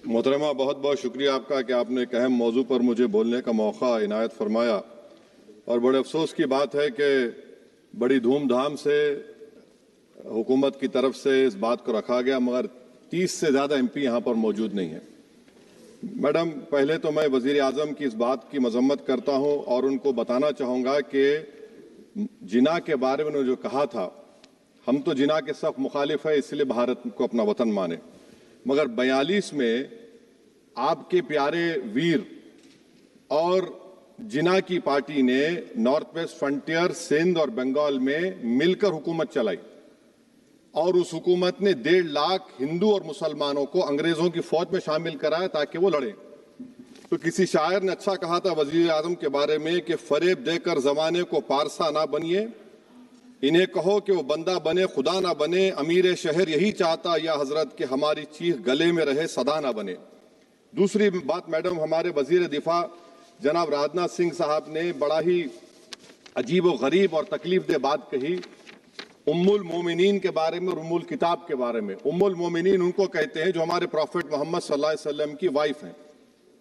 मोहतरमा, बहुत बहुत शुक्रिया आपका कि आपने एक अहम मौजू पर मुझे बोलने का मौका इनायत फरमाया। और बड़े अफसोस की बात है कि बड़ी धूमधाम से हुकूमत की तरफ से इस बात को रखा गया, मगर 30 से ज़्यादा MP यहाँ पर मौजूद नहीं है। मैडम, पहले तो मैं वज़ीर आज़म की इस बात की मजम्मत करता हूँ और उनको बताना चाहूँगा कि जिना के बारे में उन्होंने जो कहा था, हम तो जिना के सख्त मुखालिफ है, इसलिए भारत को अपना वतन माने, मगर 42 में आपके प्यारे वीर और जिना की पार्टी ने नॉर्थ वेस्ट फ्रंटियर, सिंध और बंगाल में मिलकर हुकूमत चलाई और उस हुकूमत ने 1.5 लाख हिंदू और मुसलमानों को अंग्रेजों की फौज में शामिल कराया ताकि वो लड़े। तो किसी शायर ने अच्छा कहा था वजीर आजम के बारे में कि फरेब देकर जमाने को पारसा ना बनिए, इन्हें कहो कि वो बंदा बने खुदा ना बने, अमीर शहर यही चाहता या हजरत कि हमारी चीख गले में रहे सदा ना बने। दूसरी बात मैडम, हमारे वजीर दिफा जनाब राजनाथ सिंह साहब ने बड़ा ही अजीब व गरीब और तकलीफ दे बात कही उम्मुल मोमिनीन के बारे में और उम्मुल किताब के बारे में। उम्मुल मोमिनीन उनको कहते हैं जो हमारे प्रॉफिट मोहम्मद सल्लल्लाहु अलैहि वसल्लम की वाइफ हैं।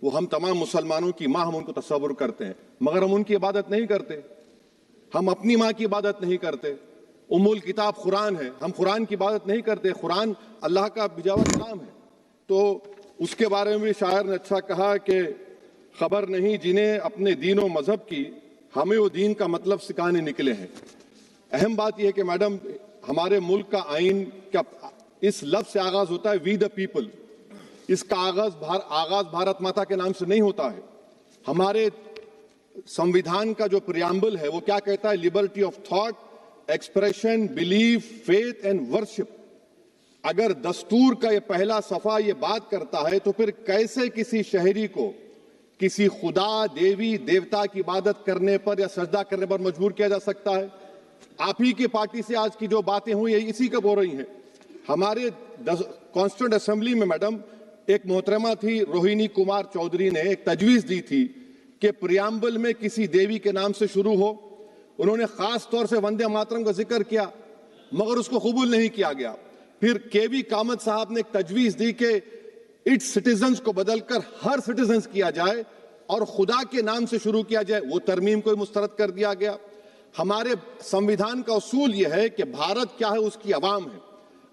वो हम तमाम मुसलमानों की माँ, हम उनको तस्वुर करते हैं, मगर हम उनकी इबादत नहीं करते, हम अपनी माँ की इबादत नहीं करते। उम्मुल किताब कुरान है, हम कुरान की इबादत नहीं करते, कुरान अल्लाह का बिजावा कलाम है। तो उसके बारे में भी शायर ने अच्छा कहा कि खबर नहीं जिन्हें अपने दीन व मजहब की, हमें वो दीन का मतलब सिखाने निकले हैं। अहम बात यह है कि मैडम, हमारे मुल्क का आइन का इस लफ्ज से आगाज होता है वी द पीपल। इसका आगाज भारत माता के नाम से नहीं होता है। हमारे संविधान का जो प्रियम्बल है वो क्या कहता है? Liberty of thought, expression, belief, faith and worship. अगर दस्तूर का ये पहला सफा ये बात करता है तो फिर कैसे किसी शहरी को किसी खुदा, देवी, देवता की इबादत करने पर या सजदा करने पर मजबूर किया जा सकता है? आप ही की पार्टी से आज की जो बातें हुई है इसी कब हो रही हैं। हमारे कॉन्स्टिट्यूंट असेंबली में मैडम एक मोहतरमा थी रोहिणी कुमार चौधरी ने एक तजवीज दी थी कि प्रियम्बल में किसी देवी के नाम से शुरू हो। उन्होंने खास तौर से वंदे मातरम का जिक्र किया, मगर उसको कबूल नहीं किया गया। फिर KV कामत साहब ने एक तजवीज दी कि इट्स सिटीजन्स को बदलकर हर सिटीजन्स किया जाए और खुदा के नाम से शुरू किया जाए, वो तरमीम को मुस्तरद कर दिया गया। हमारे संविधान का उसूल यह है कि भारत क्या है, उसकी अवाम है,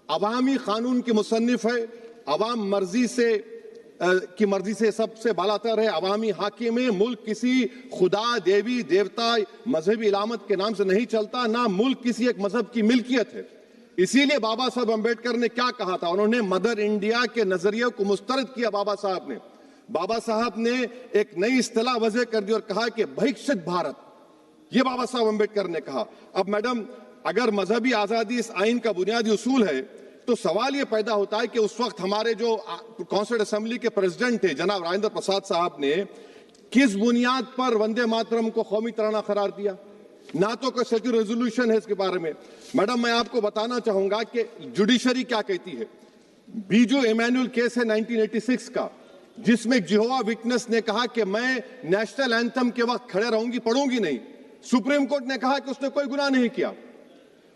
अवामी कानून की मुसन्निफ है, अवाम मर्जी से सबसे बालातर है, अवामी हाकिम है। मुल्क किसी खुदा, देवी, देवता, मजहबी इलामत के नाम से नहीं चलता, ना मुल्क किसी एक मजहब की मिल्कियत है। इसीलिए बाबा साहब अम्बेडकर ने क्या कहा था? उन्होंने मदर इंडिया के नजरिए को मुस्तरद किया। बाबा साहब ने एक नई इस्तिलाह वजह कर दी और कहा कि भैक्षित भारत, ये बाबा साहब अम्बेडकर ने कहा। अब मैडम, अगर मजहबी आजादी इस आइन का बुनियादी उसूल है तो सवाल ये पैदा होता है कि उस वक्त हमारे जो कॉन्स्टिट्यूंट असेंबली के प्रेसिडेंट थे जनाब राजेंद्र प्रसाद साहब ने किस बुनियाद पर वंदे मातरम को कौमी तराना करार दिया? ना तो कोई सेक्यूर रेजोल्यूशन है इसके बारे में। मैडम, मैं आपको बताना चाहूंगा कि जुडिशरी क्या कहती है। बीजू इमैनुअल केस है 1986 का, जिसमें जिहोवा विटनेस ने कहा कि मैं नेशनल एंथम के वक्त खड़े रहूंगी, पढ़ूंगी नहीं। सुप्रीम कोर्ट ने कहा कि उसने कोई गुनाह नहीं किया।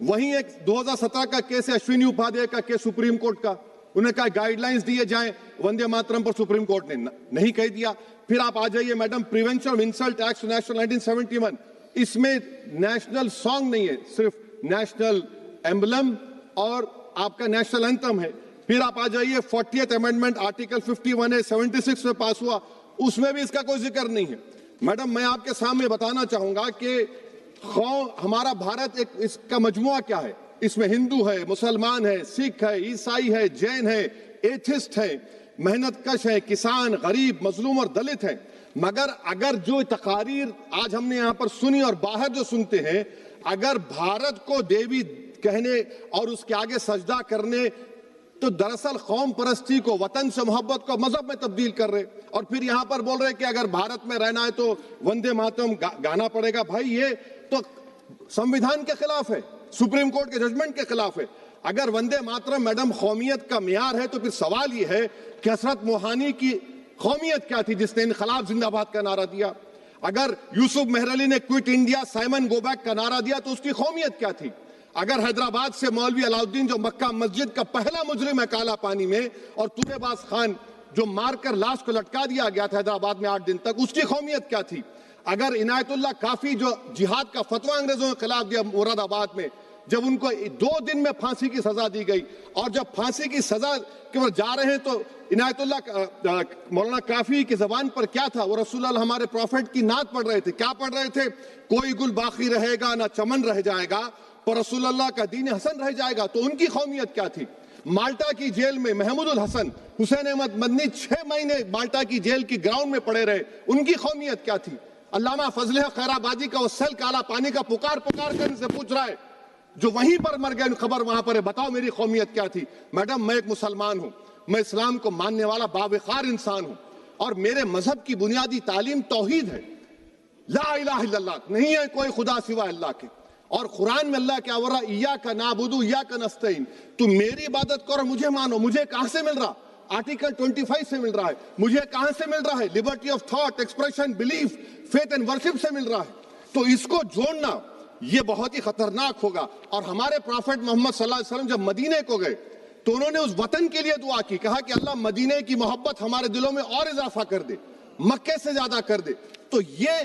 वहीं एक 2017 का केस है अश्विनी उपाध्याय का केस सुप्रीम कोर्ट का, उन्हें कहा गाइडलाइंस दिए जाएं वंदे मातरम पर, सुप्रीम कोर्ट ने नहीं कह दिया। फिर आप आ जाइए madam, prevention of insult act national 1971, इसमें नेशनल सॉन्ग नहीं है, सिर्फ नेशनल एम्बलम और आपका नेशनल एंथम है। फिर आप आ जाइए 40th अमेंडमेंट आर्टिकल 51 है, 76 में पास हुआ, उसमें भी इसका कोई जिक्र नहीं है। मैडम, मैं आपके सामने बताना चाहूंगा कि हमारा भारत एक इसका मजमुआ क्या है। इसमें हिंदू है, मुसलमान है, सिख है, ईसाई है, जैन है, एथिस्ट है, मेहनतकश है, किसान, गरीब, मजलूम और दलित है। मगर अगर जो तकारीर आज हमने यहाँ पर सुनी और बाहर जो सुनते हैं, अगर भारत को देवी कहने और उसके आगे सजदा करने, तो दरअसल कौम परस्ती को, वतन से मोहब्बत को मजहब में तब्दील कर रहे, और फिर यहाँ पर बोल रहे कि अगर भारत में रहना है तो वंदे मातरम गाना पड़ेगा। भाई, ये तो संविधान के खिलाफ है, सुप्रीम कोर्ट के जजमेंट के खिलाफ है। अगर वंदे मातरम मैडम कौमियत का मियार है तो फिर सवाल ये है कि हसरत मोहानी की कौमियत क्या थी जिसने इनकलाब जिंदाबाद का नारा दिया? अगर यूसुफ मेहरली ने quit India, Simon go back का नारा दिया तो उसकी कौमियत क्या थी? अगर हैदराबाद से मौलवी अलाउद्दीन जो मक्का मस्जिद का पहला मुजरिम है काला पानी में, और तूबेबाज खान जो मारकर लाश को लटका दिया गया था हैदराबाद में 8 दिन तक, उसकी कौमियत क्या थी? अगर इनायतुल्लाह काफी जो जिहाद का फतवा अंग्रेजों के खिलाफ दिया मुरादाबाद में, जब उनको 2 दिन में फांसी की सजा दी गई और जब फांसी की सजा के बाद जा रहे हैं तो इनायतुल्लाह मौलाना काफी की जबान पर क्या था? वो रसूलुल्लाह हमारे प्रॉफिट की नात पढ़ रहे थे। क्या पढ़ रहे थे? कोई गुल बाकी रहेगा ना चमन रह जाएगा, पर रसूलुल्लाह का दीन हसन रह जाएगा। तो उनकी कौमियत क्या थी? माल्टा की जेल में महमूदुल हसन, हुसैन अहमद मदनी 6 महीने माल्टा की जेल की ग्राउंड में पड़े रहे, उनकी कौमियत क्या थी? अल्लामा फजल खैराबादी का वो सेल काला पानी का पुकार कर से पूछ रहा है, जो वहीं पर मर गए, खबर वहां पर है, बताओ मेरी कौमियत क्या थी? मैडम, मैं एक मुसलमान हूं, मैं इस्लाम को मानने वाला बावकार इंसान हूं और मेरे मजहब की बुनियादी तालीम तौहीद है, ला इलाहा इल्लल्लाह, नहीं है कोई खुदा सिवा अल्लाह के। और कुरान में अल्लाह क्या बोल रहा? इय्याका नाबुदु इय्याका नस्तईन, तुम मेरी इबादत करो, मुझे मानो। मुझे कहां से मिल रहा? आर्टिकल 25 से मिल रहा है। मुझे कहां से मिल रहा है? Liberty of thought, expression, belief, faith and worship से मिल रहा है। तो इसको जोड़ना ये बहुत ही खतरनाक होगा। और हमारे प्रॉफेट मोहम्मद सल्लल्लाहु अलैहि वसल्लम जब मदीने को गए तो उन्होंने उस वतन के लिए दुआ की, कहा कि अल्लाह मदीने की मोहब्बत हमारे दिलों में और इजाफा कर दे, मक्के से ज्यादा कर दे। तो ये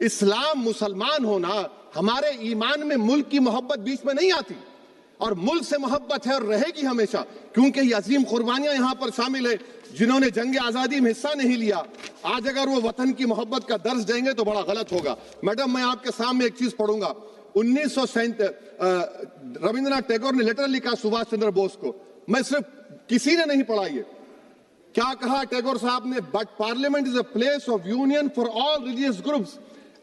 इस्लाम, मुसलमान होना, हमारे ईमान में मुल्क की मोहब्बत बीच में नहीं आती, और मुल्क से मोहब्बत है और रहेगी हमेशा, क्योंकि ये अजीम कुर्बानियां यहां पर शामिल है जिन्होंने जंग आजादी में हिस्सा नहीं लिया। आज अगर वो वतन की मोहब्बत का दर्ज देंगे तो बड़ा गलत होगा। मैडम, मैं आपके सामने एक चीज पढ़ूंगा। 1937 रविंद्रनाथ टैगोर ने लेटर लिखा सुभाष चंद्र बोस को, मैं सिर्फ किसी ने नहीं पढ़ा ये। क्या कहा टैगोर साहब ने? But parliament is a place of union for all religious groups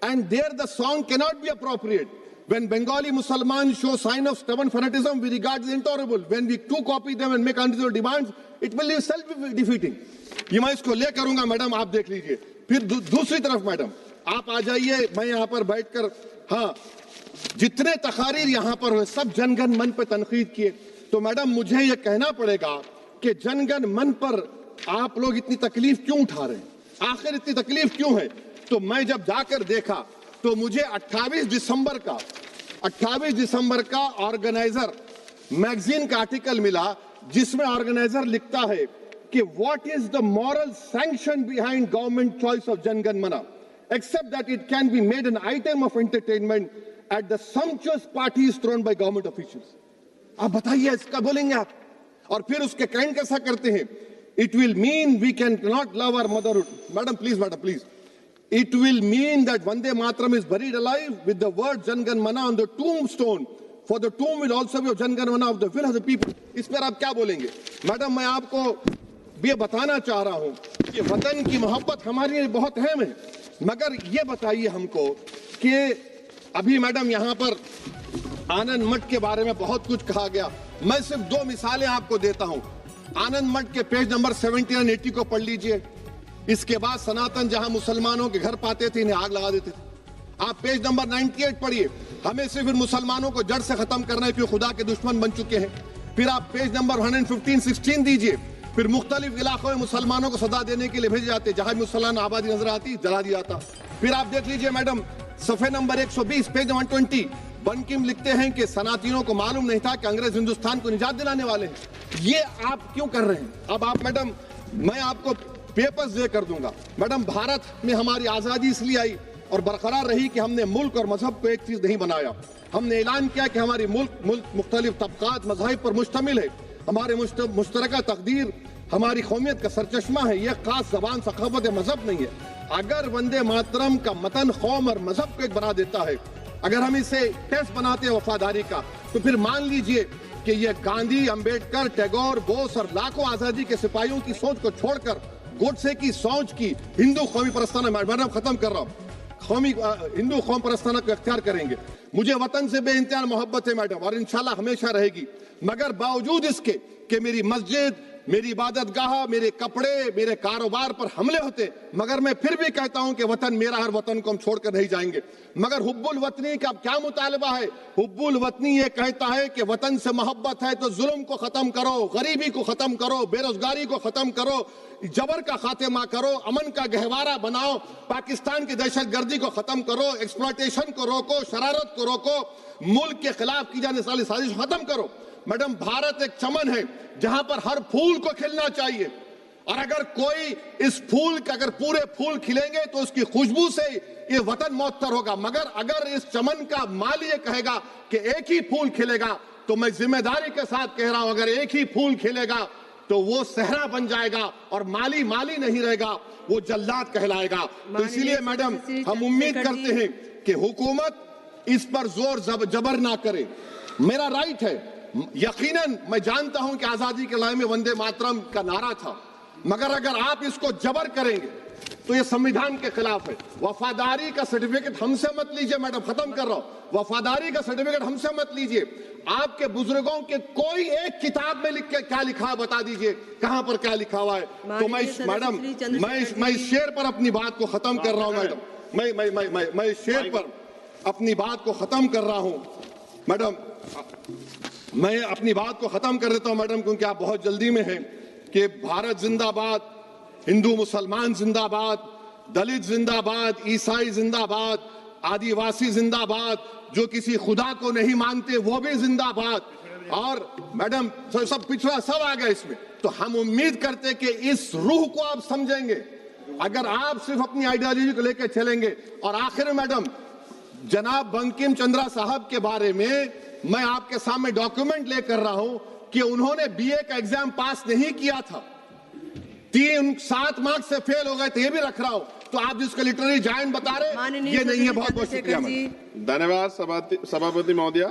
and there the song can not be appropriate. When Bengali Muslims show sign of stubborn fanaticism, we regard it intolerable. When we too copy them and make unreasonable demands, it will be self-defeating. ये मैं इसको ले करूंगा madam, आप देख लीजिए। फिर दूसरी तरफ मैडम आप आ जाइए, मैं यहाँ पर बैठकर, हाँ, जितने तकारीर यहाँ पर हुए सब जनगण मन पर तनकीद किए। तो मैडम मुझे ये कहना पड़ेगा कि जनगण मन पर आप लोग इतनी तकलीफ क्यों उठा रहे हैं? आखिर इतनी तकलीफ क्यों है? तो मैं जब जाकर देखा तो मुझे 28 दिसंबर का ऑर्गेनाइजर मैगजीन का आर्टिकल मिला, जिसमें ऑर्गेनाइजर लिखता है कि what is the moral sanction behind government choice of Jana Gana Mana, except that it can be made an item of entertainment at the sumptuous parties thrown by government officials. आप बताइए, इसका बोलेंगे आप? और फिर उसके काइंड कैसा करते हैं? It will mean we can not love our motherhood. Madam please, it will mean that Vande Mataram is buried alive with the word Jangan Mana on the tombstone, for the tomb will also be of Jangan Mana of the will of the people. इस पर आप क्या बोलेंगे? Madam, मैं आपको ये बताना चाह रहा हूं कि वतन की मोहब्बत हमारे लिए बहुत अहम है, मगर ये बताइए हमको कि अभी मैडम यहाँ पर आनंद मठ के बारे में बहुत कुछ कहा गया। मैं सिर्फ 2 मिसालें आपको देता हूं। आनंद मठ के पेज नंबर 70 और 80 को पढ़ लीजिए। इसके बाद सनातन जहां मुसलमानों के घर पाते थे, इन्हें आग लगा देते थे। आप पेज नंबर 98 पढ़िए, हमें सिर्फ मुसलमानों को जड़ से खत्म करना है, क्योंकि खुदा के दुश्मन बन चुके हैं। फिर आप पेज नंबर 115-16 दीजिए, फिर मुख्तलिफ इलाकों में मुसलमानों को सदा देने के लिए भेजे जाते, जहां मुसलमान आबादी नजर आती जला दिया जाता। फिर आप देख लीजिए मैडम, सफे नंबर 120 पेज 120, बंकिम लिखते हैं कि सनातियों को मालूम नहीं था कि अंग्रेज हिंदुस्तान को निजात दिलाने वाले हैं। ये आप क्यों कर रहे हैं? अब आप मैडम, मैं आपको पेपर्स दे कर दूंगा। मैडम, भारत में हमारी आजादी इसलिए आई और बरकरार रही कि हमने मुल्क और मजहब को एक चीज नहीं बनाया। हमने ऐलान किया कि हमारी मुल्क मुख्तलिफ तबकात मज़ाहिब पर मुश्तमिल है, हमारे मुश्तरका तकदीर हमारी कौमियत का सरचश्मा है, यह खास जबान सखावत मजहब नहीं है। अगर वंदे मातरम का मतन कौम और मजहब को एक बना देता है, अगर हम इसे टेस्ट बनाते हैं वफादारी का, तो फिर मान लीजिए कि यह गांधी, अंबेडकर, टैगोर, बोस और लाखों आजादी के सिपाहियों की सोच को छोड़कर गोडसे की सोच की हिंदू कौमी परस्ताना, मैडम खत्म कर रहा हूं, कौमी हिंदू कौम परस्ताना को अख्तियार करेंगे। मुझे वतन से बेइंतहा मोहब्बत है मैडम, और इंशाल्लाह हमेशा रहेगी, मगर बावजूद इसके कि मेरी मस्जिद, मेरी इबादत गाह, मेरे कपड़े, मेरे कारोबार पर हमले होते, मगर मैं फिर भी कहता हूं कि वतन मेरा, हर वतन को हम छोड़कर नहीं जाएंगे। मगर हुब्बुल वतनी का क्या मुतालबा है? हुब्बुल वतनी ये कहता है कि वतन से मोहब्बत है तो जुल्म को खत्म करो, गरीबी को खत्म करो, बेरोजगारी को खत्म करो, जबर का खात्मा करो, अमन का गहवारा बनाओ, पाकिस्तान की दहशतगर्दी को खत्म करो, एक्सप्लॉयटेशन को रोको, शरारत को रोको, मुल्क के खिलाफ की जाने वाली साजिश खत्म करो। मैडम, भारत एक चमन है जहां पर हर फूल को खिलना चाहिए और अगर कोई इस फूल का अगर पूरे फूल खिलेंगे तो उसकी खुशबू से ये वतन मौतर होगा, मगर अगर इस चमन का माली ये कहेगा कि एक ही फूल खिलेगा, तो मैं जिम्मेदारी के साथ कह रहा हूं, अगर एक ही फूल खिलेगा तो वो सहरा बन जाएगा और माली माली नहीं रहेगा, वो जल्लाद कहलाएगा। तो इसीलिए मैडम हम उम्मीद करते हैं कि हुकूमत इस पर जोर जबर ना करे। मेरा राइट है, यकीनन मैं जानता हूं कि आजादी के लड़ाई में वंदे मातरम का नारा था, मगर अगर आप इसको जबर करेंगे तो ये संविधान के खिलाफ है। वफादारी का सर्टिफिकेट हमसे मत लीजिए मैडम, खत्म कर रहा हूं, वफादारी का सर्टिफिकेट हमसे मत लीजिए। आपके बुजुर्गों के कोई एक किताब में लिख के क्या लिखा है बता दीजिए, कहां पर क्या लिखा हुआ है। तो मैं मैडम मैं इस शेर पर अपनी बात को खत्म कर रहा हूं मैडम, मैं इस शेर पर अपनी बात को खत्म कर रहा हूं मैडम, मैं अपनी बात को खत्म कर देता हूं मैडम, क्योंकि आप बहुत जल्दी में हैं। कि भारत जिंदाबाद, हिंदू मुसलमान जिंदाबाद, दलित जिंदाबाद, ईसाई जिंदाबाद, आदिवासी जिंदाबाद, जो किसी खुदा को नहीं मानते वो भी जिंदाबाद, और मैडम सब पिछड़ा सब आ गया इसमें। तो हम उम्मीद करते कि इस रूह को आप समझेंगे, अगर आप सिर्फ अपनी आइडियोलॉजी को लेकर चलेंगे। और आखिर में मैडम, जनाब बंकिम चंद्रा साहब के बारे में मैं आपके सामने डॉक्यूमेंट लेकर रहा हूं कि उन्होंने बीए का एग्जाम पास नहीं किया था, 7 मार्क्स से फेल हो गए थे, ये भी रख रहा हूं। तो आप जिसको लिटरेरी जायंट बता रहे ये नहीं है। बहुत बहुत शुक्रिया। धन्यवाद सभापति महोदया।